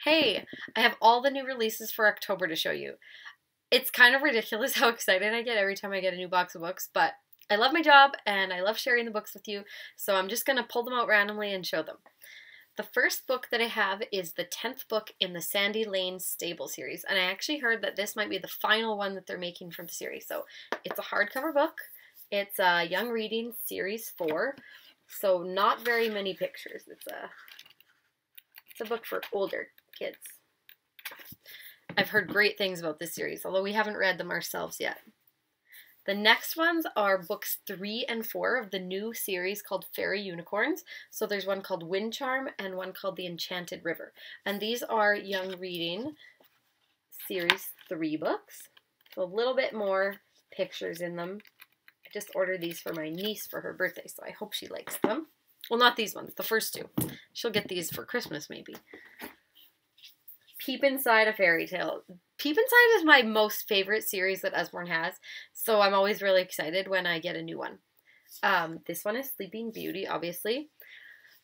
Hey, I have all the new releases for October to show you. It's kind of ridiculous how excited I get every time I get a new box of books, but I love my job and I love sharing the books with you, so I'm just going to pull them out randomly and show them. The first book that I have is the 10th book in the Sandy Lane Stable series, and I actually heard that this might be the final one that they're making from the series. So it's a hardcover book. It's Young Reading Series 4, so not very many pictures. It's a book for older kids. I've heard great things about this series, although we haven't read them ourselves yet. The next ones are books 3 and 4 of the new series called Fairy Unicorns. So there's one called Wind Charm and one called The Enchanted River. And these are Young Reading Series 3 books. So a little bit more pictures in them. I just ordered these for my niece for her birthday, so I hope she likes them. Well, not these ones, the first two. She'll get these for Christmas, maybe. Peep Inside a Fairy Tale. Peep Inside is my most favorite series that Usborne has, so I'm always really excited when I get a new one. This one is Sleeping Beauty, obviously.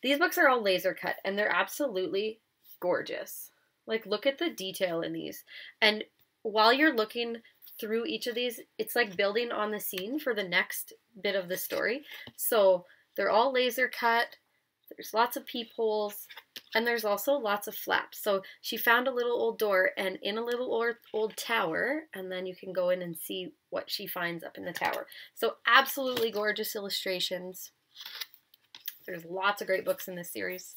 These books are all laser cut, and they're absolutely gorgeous. Like, look at the detail in these. And while you're looking through each of these, it's like building on the scene for the next bit of the story. So they're all laser cut. There's lots of peepholes, and there's also lots of flaps. So she found a little old door and in a little old tower, and then you can go in and see what she finds up in the tower. So absolutely gorgeous illustrations. There's lots of great books in this series.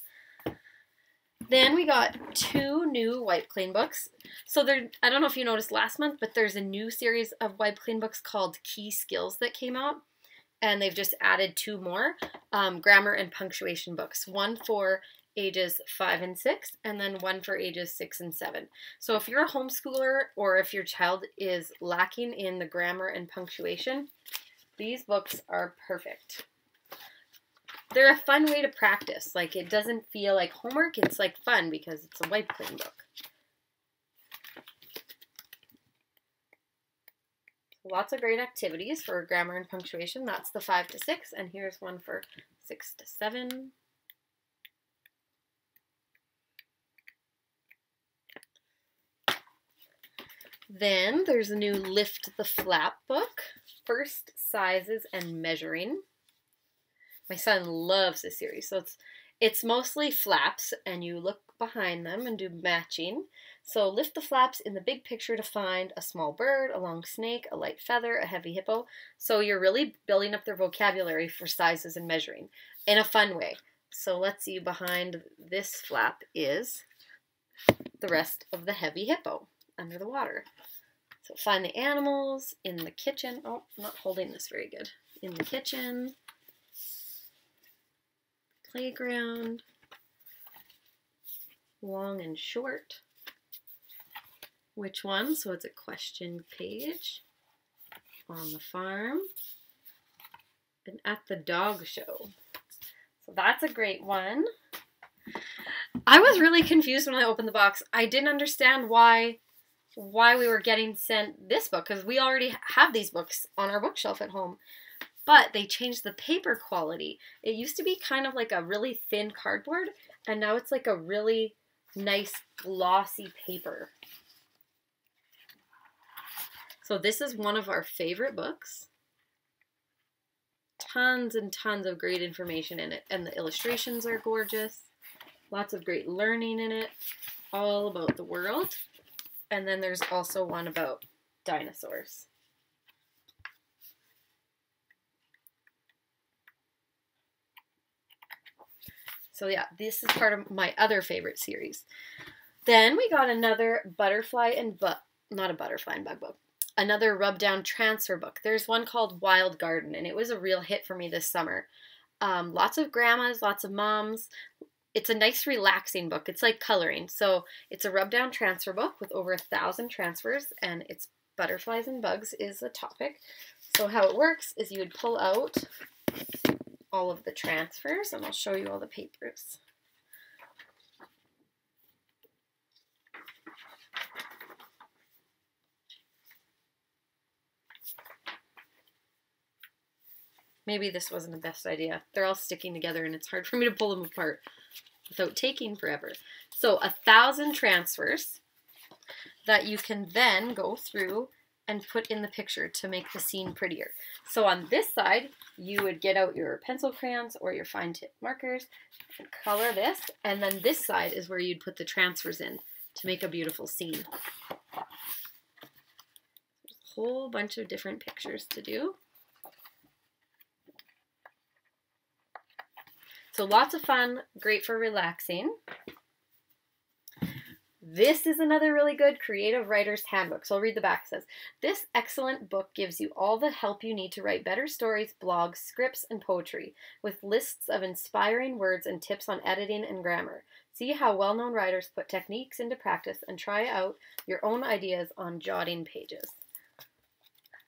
Then we got 2 new Wipe Clean books. So I don't know if you noticed last month, but there's a new series of Wipe Clean books called Key Skills that came out. And they've just added 2 more grammar and punctuation books. One for ages 5 and 6, and then one for ages 6 and 7. So if you're a homeschooler or if your child is lacking in the grammar and punctuation, these books are perfect. They're a fun way to practice. Like, it doesn't feel like homework, it's like fun because it's a Wipe Clean book. Lots of great activities for grammar and punctuation. That's the 5 to 6, and here's one for 6 to 7. Then there's a new Lift the Flap book, First Sizes and Measuring. My son loves this series, so it's mostly flaps, and you look behind them and do matching. So lift the flaps in the big picture to find a small bird, a long snake, a light feather, a heavy hippo. So you're really building up their vocabulary for sizes and measuring in a fun way. So let's see, behind this flap is the rest of the heavy hippo under the water. So find the animals in the kitchen. Oh, I'm not holding this very good. In the kitchen, playground, long and short. Which one? So it's a question page. On the farm. And at the dog show. So that's a great one. I was really confused when I opened the box. I didn't understand why we were getting sent this book, because we already have these books on our bookshelf at home. But they changed the paper quality. It used to be kind of like a really thin cardboard, and now it's like a really nice glossy paper. So this is one of our favorite books. Tons and tons of great information in it, and the illustrations are gorgeous. Lots of great learning in it, all about the world. And then there's also one about dinosaurs. So yeah, this is part of my other favorite series. Then we got another another rub down transfer book. There's one called Wild Garden, and it was a real hit for me this summer. Lots of grandmas, lots of moms. It's a nice relaxing book. It's like coloring. So it's a rub down transfer book with over 1,000 transfers, and it's butterflies and bugs is the topic. So how it works is you would pull out all of the transfers, and I'll show you all the papers. Maybe this wasn't the best idea. They're all sticking together and it's hard for me to pull them apart. without taking forever. So 1,000 transfers that you can then go through and put in the picture to make the scene prettier. So on this side, you would get out your pencil crayons or your fine tip markers and color this. And then this side is where you'd put the transfers in to make a beautiful scene. There's a whole bunch of different pictures to do. So lots of fun, great for relaxing. This is another really good creative writer's handbook. So I'll read the back. It says, this excellent book gives you all the help you need to write better stories, blogs, scripts, and poetry, with lists of inspiring words and tips on editing and grammar. See how well-known writers put techniques into practice and try out your own ideas on jotting pages.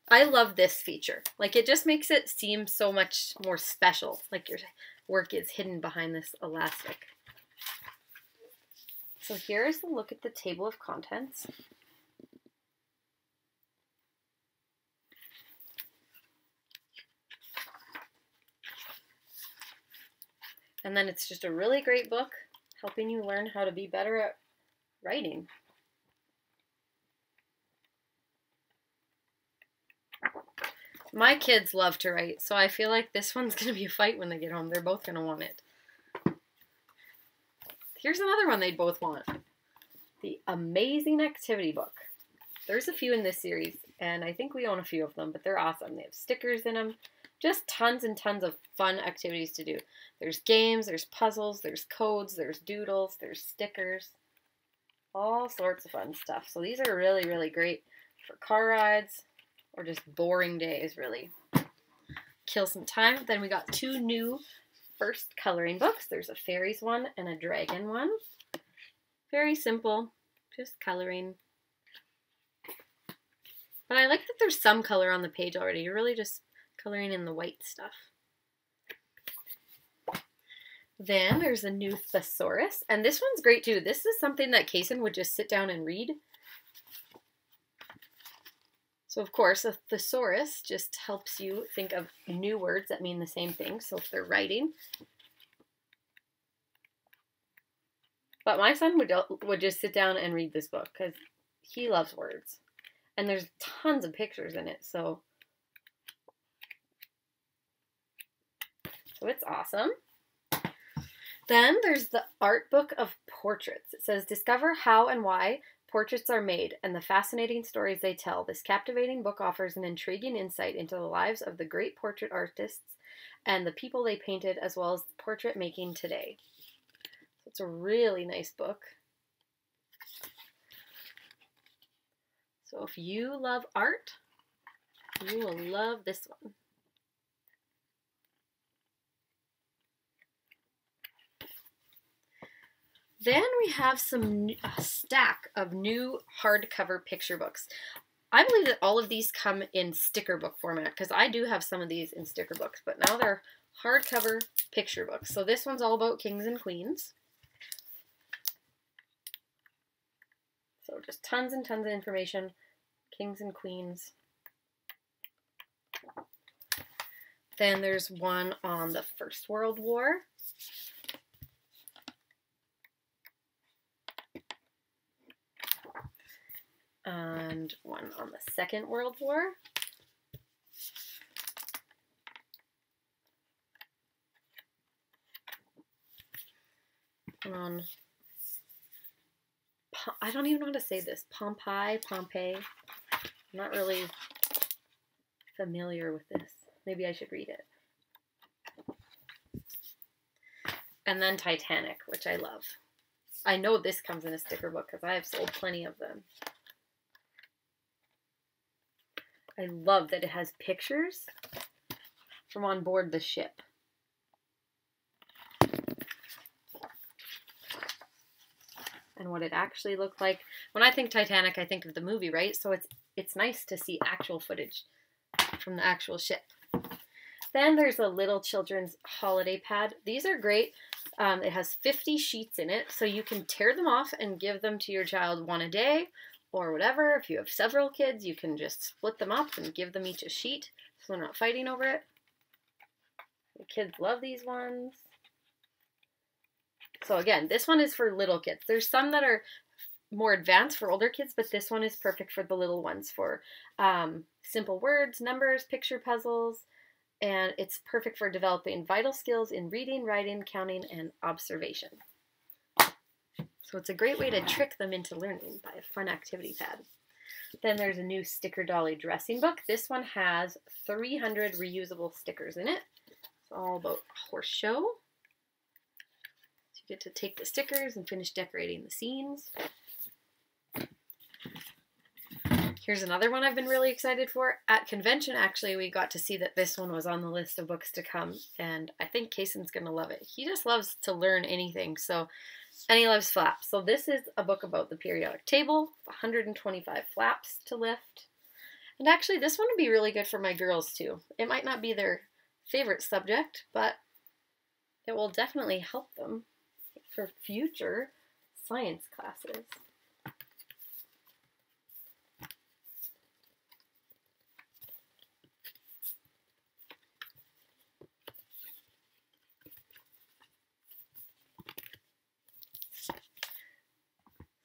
I love this feature. Like, it just makes it seem so much more special. Like your work is hidden behind this elastic. So here's a look at the table of contents. And then it's just a really great book helping you learn how to be better at writing. My kids love to write, so I feel like this one's going to be a fight when they get home. They're both going to want it. Here's another one they'd both want. The Amazing Activity Book. There's a few in this series, and I think we own a few of them, but they're awesome. They have stickers in them. Just tons and tons of fun activities to do. There's games, there's puzzles, there's codes, there's doodles, there's stickers. All sorts of fun stuff. So these are really, really great for car rides or just boring days, really. Kill some time. Then we got two new first coloring books. There's a fairies one and a dragon one. Very simple, just coloring. But I like that there's some color on the page already. You're really just coloring in the white stuff. Then there's a new thesaurus, and this one's great too. This is something that Kaysen would just sit down and read. So of course, a thesaurus just helps you think of new words that mean the same thing. So if they're writing. But my son would just sit down and read this book because he loves words. And there's tons of pictures in it, so it's awesome. Then there's the Art Book of Portraits. It says, discover how and why portraits are made and the fascinating stories they tell. This captivating book offers an intriguing insight into the lives of the great portrait artists and the people they painted, as well as portrait making today. So it's a really nice book. So if you love art, you will love this one. Then we have a stack of new hardcover picture books. I believe that all of these come in sticker book format because I do have some of these in sticker books, but now they're hardcover picture books. So this one's all about kings and queens. So just tons and tons of information. Kings and queens. Then there's one on the First World War. And one on the Second World War. On I don't even know how to say this. Pompeii. I'm not really familiar with this. Maybe I should read it. And then Titanic, which I love. I know this comes in a sticker book because I have sold plenty of them. I love that it has pictures from on board the ship. And what it actually looked like. When I think Titanic, I think of the movie, right? So it's nice to see actual footage from the actual ship. Then there's a little children's holiday pad. These are great. It has 50 sheets in it, so you can tear them off and give them to your child one a day or whatever. If you have several kids, you can just split them up and give them each a sheet so they're not fighting over it. The kids love these ones. So again, this one is for little kids. There's some that are more advanced for older kids, but this one is perfect for the little ones for simple words, numbers, picture puzzles, and it's perfect for developing vital skills in reading, writing, counting, and observation. So it's a great way to trick them into learning by a fun activity pad. Then there's a new Sticker Dolly dressing book. This one has 300 reusable stickers in it. It's all about horse show. So you get to take the stickers and finish decorating the scenes. Here's another one I've been really excited for. At convention, actually, we got to see that this one was on the list of books to come, and I think Kaysen's going to love it. He just loves to learn anything, and he loves flaps. So this is a book about the periodic table, 125 flaps to lift. And actually, this one would be really good for my girls, too. It might not be their favorite subject, but it will definitely help them for future science classes.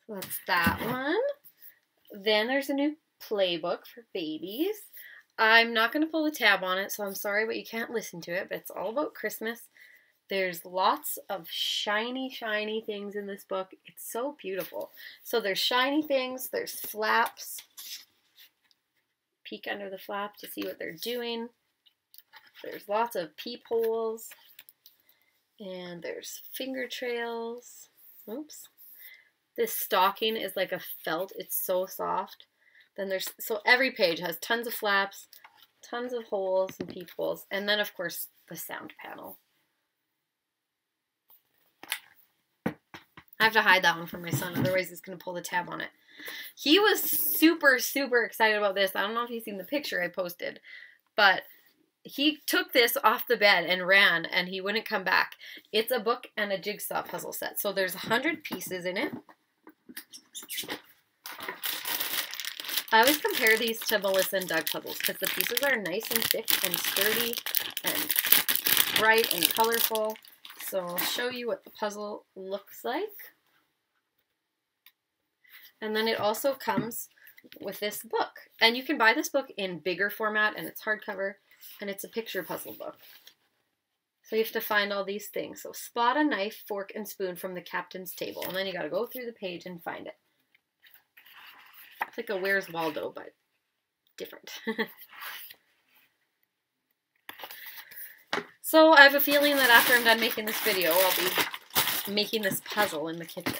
So that's that one. Then there's a new playbook for babies. I'm not going to pull the tab on it, so I'm sorry, but you can't listen to it, but it's all about Christmas. There's lots of shiny, shiny things in this book. It's so beautiful. So there's shiny things, there's flaps. Peek under the flap to see what they're doing. There's lots of peepholes. And there's finger trails. Oops. This stocking is like a felt. It's so soft. Then so every page has tons of flaps, tons of holes and peepholes, and then of course the sound panel. I have to hide that one from my son, otherwise he's going to pull the tab on it. He was super, super excited about this. I don't know if you've seen the picture I posted, but he took this off the bed and ran, and he wouldn't come back. It's a book and a jigsaw puzzle set. So there's 100 pieces in it. I always compare these to Melissa and Doug puzzles because the pieces are nice and thick and sturdy and bright and colorful. So I'll show you what the puzzle looks like. And then it also comes with this book. And you can buy this book in bigger format, and it's hardcover, and it's a picture puzzle book. So you have to find all these things. So spot a knife, fork, and spoon from the captain's table. And then you got to go through the page and find it. It's like a Where's Waldo, but different. So I have a feeling that after I'm done making this video, I'll be making this puzzle in the kitchen.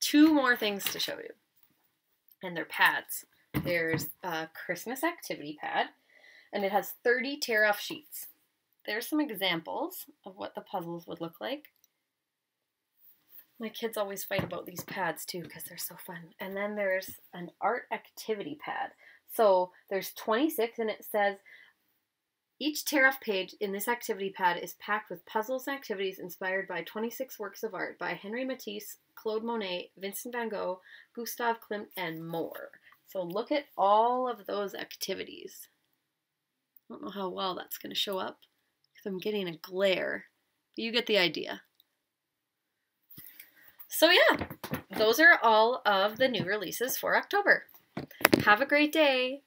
2 more things to show you. And they're pads. There's a Christmas activity pad, and it has 30 tear-off sheets. There's some examples of what the puzzles would look like. My kids always fight about these pads too because they're so fun. And then there's an art activity pad. So there's 26, and it says, each tear-off page in this activity pad is packed with puzzles and activities inspired by 26 works of art by Henri Matisse, Claude Monet, Vincent van Gogh, Gustav Klimt, and more. So look at all of those activities. I don't know how well that's going to show up because I'm getting a glare, but you get the idea. So yeah, those are all of the new releases for October. Have a great day.